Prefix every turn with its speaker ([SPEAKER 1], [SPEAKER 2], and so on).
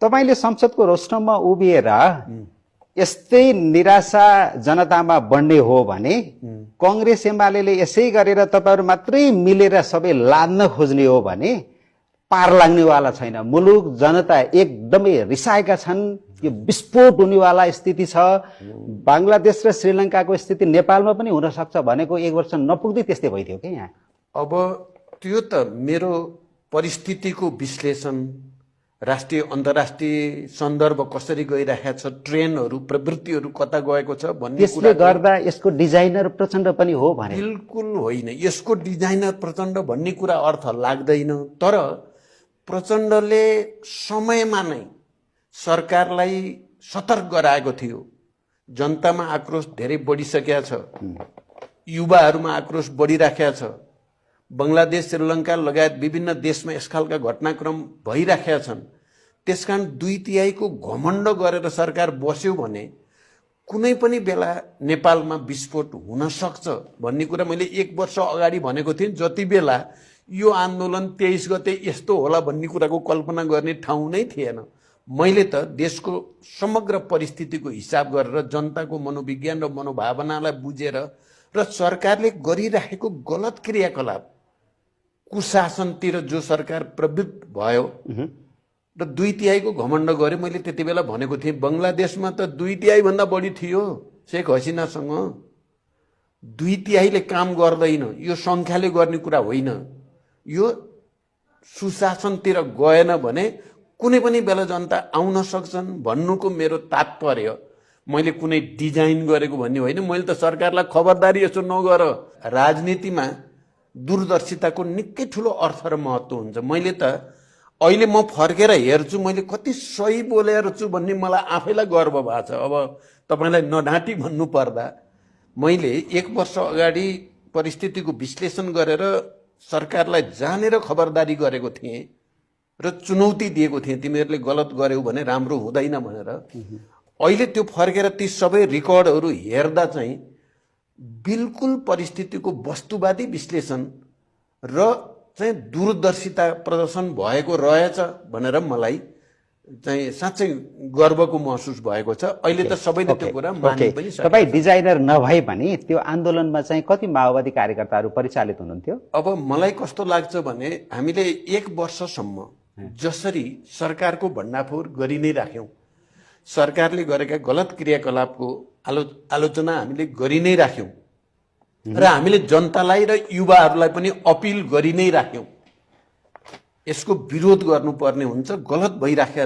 [SPEAKER 1] तपाईले संसदको रोस्टरमा उभिएर यस्तै निराशा जनतामा बढ्ने हो भने कांग्रेस एमालेले यसै गरेर तपाईहरु मात्रै मिलेर सबै लाद्न खोज्ने हो भने पार लाग्नेवाला छैन। मुलुक जनता एकदमै रिसाएका छन्। यो विस्फोट हुनेवाला स्थिति छ। बांग्लादेश र श्रीलंकाको स्थिति नेपालमा पनि हुन सक्छ भनेको 1 वर्ष नपुग्दै त्यस्तै भइथ्यो के यहाँ।
[SPEAKER 2] अब त्यो त मेरो परिस्थितिको विश्लेषण, राष्ट्रिय अन्तर्राष्ट्रिय सन्दर्भ कसरी गइरहेको छ, ट्रेनहरु प्रवृत्तिहरु कता गएको छ भन्ने कुरा
[SPEAKER 1] त्यसले गर्दा यसको डिजाइनर प्रचण्ड पनि हो भने
[SPEAKER 2] बिल्कुल होइन। यसको डिजाइनर प्रचण्ड भन्ने कुरा अर्थ लाग्दैन। तर प्रचण्डले समयमा नै सरकारलाई सतर्क गराएको थियो। जनतामा आक्रोश धेरै बढिसकेको छ, युवाहरूमा आक्रोश बढिराखेको छ। बंगलादेश, श्रीलंका लगायत विभिन्न देशमा यस खालका घटनाक्रम भइराखेका छन्। त्यसकारण 2/3 घमण्ड गरेर सरकार बस्यो भने कुनै पनि बेला नेपालमा विस्फोट हुन सक्छ भन्ने कुरा मैले 1 वर्ष अगाडि भनेको थिएँ। जति बेला यो आन्दोलन 23 गते यस्तो होला भन्ने कुराको कल्पना गर्ने ठाउँ नै थिएन। मैले त देशको समग्र परिस्थितिको हिसाब गरेर जनताको मनोविज्ञान र मनोभावनालाई बुझेर र सरकारले गरिरहेको गलत क्रियाकलाप, कुशासनतिर जो सरकार प्रवृत्त भयो र 2/3 घमण्ड गर्यो। मैले त्यति बेला भनेको थिएँ बंगलादेशमा त 2/3 भन्दा बढी थियो शेख हसिनासँग। 2/3 ले काम गर्दैन, यो संख्याले गर्ने कुरा होइन। यो सुशासनतिर गएन भने कुनै पनि बेला जनता आउन सक्छन् भन्नुको मेरो तात्पर्य। मैले कुनै डिजाइन गरेको भन्ने होइन। मैले त सरकारलाई खबरदारी यसो नगर। राजनीतिमा दूरदर्शिताको निकै ठुलो अर्थ र महत्व हुन्छ। मैले त अहिले म फर्केर हेर्छु मैले कति सही बोलेर छु भन्ने मलाई आफैलाई गर्व भएको छ। अब तपाईलाई नढाँटी भन्नु पर्दा मैले 1 वर्ष अगाडि परिस्थितिको विश्लेषण गरेर सरकारलाई जानेर खबरदारी गरेको थिएँ र चुनौती दिएको थिएँ, तिमीहरूले गलत गर्यौ भने राम्रो हुँदैन भनेर। अहिले त्यो फर्केर ती सबै रेकर्डहरू हेर्दा चाहिँ बिल्कुल परिस्थितिको वस्तुवादी विश्लेषण र चाहिँ दूरदर्शिता प्रदर्शन भएको रहेछ भनेर मलाई चाहिँ साँच्चै गर्वको महसुस भएको छ। अहिले त सबैले त्यो कुरा मानि पनि सके।
[SPEAKER 1] तपाई डिजाइनर नभए पनि त्यो आन्दोलनमा चाहिँ कति माओवादी कार्यकर्ताहरू परिचालित हुनुहुन्थ्यो?
[SPEAKER 2] अब मलाई कस्तो लाग्छ भने हामीले 1 वर्षसम्म जसरी सरकारको भण्डाफोर गरि नै राख्यौं, सरकारले गरेका गलत क्रियाकलापको आलोचना हामीले गरि नै राख्यौं र हामीले जनतालाई र युवाहरूलाई पनि अपिल गरि नै राख्यौं। यसको विरोध गर्नुपर्ने हुन्छ। गलत भइराखेको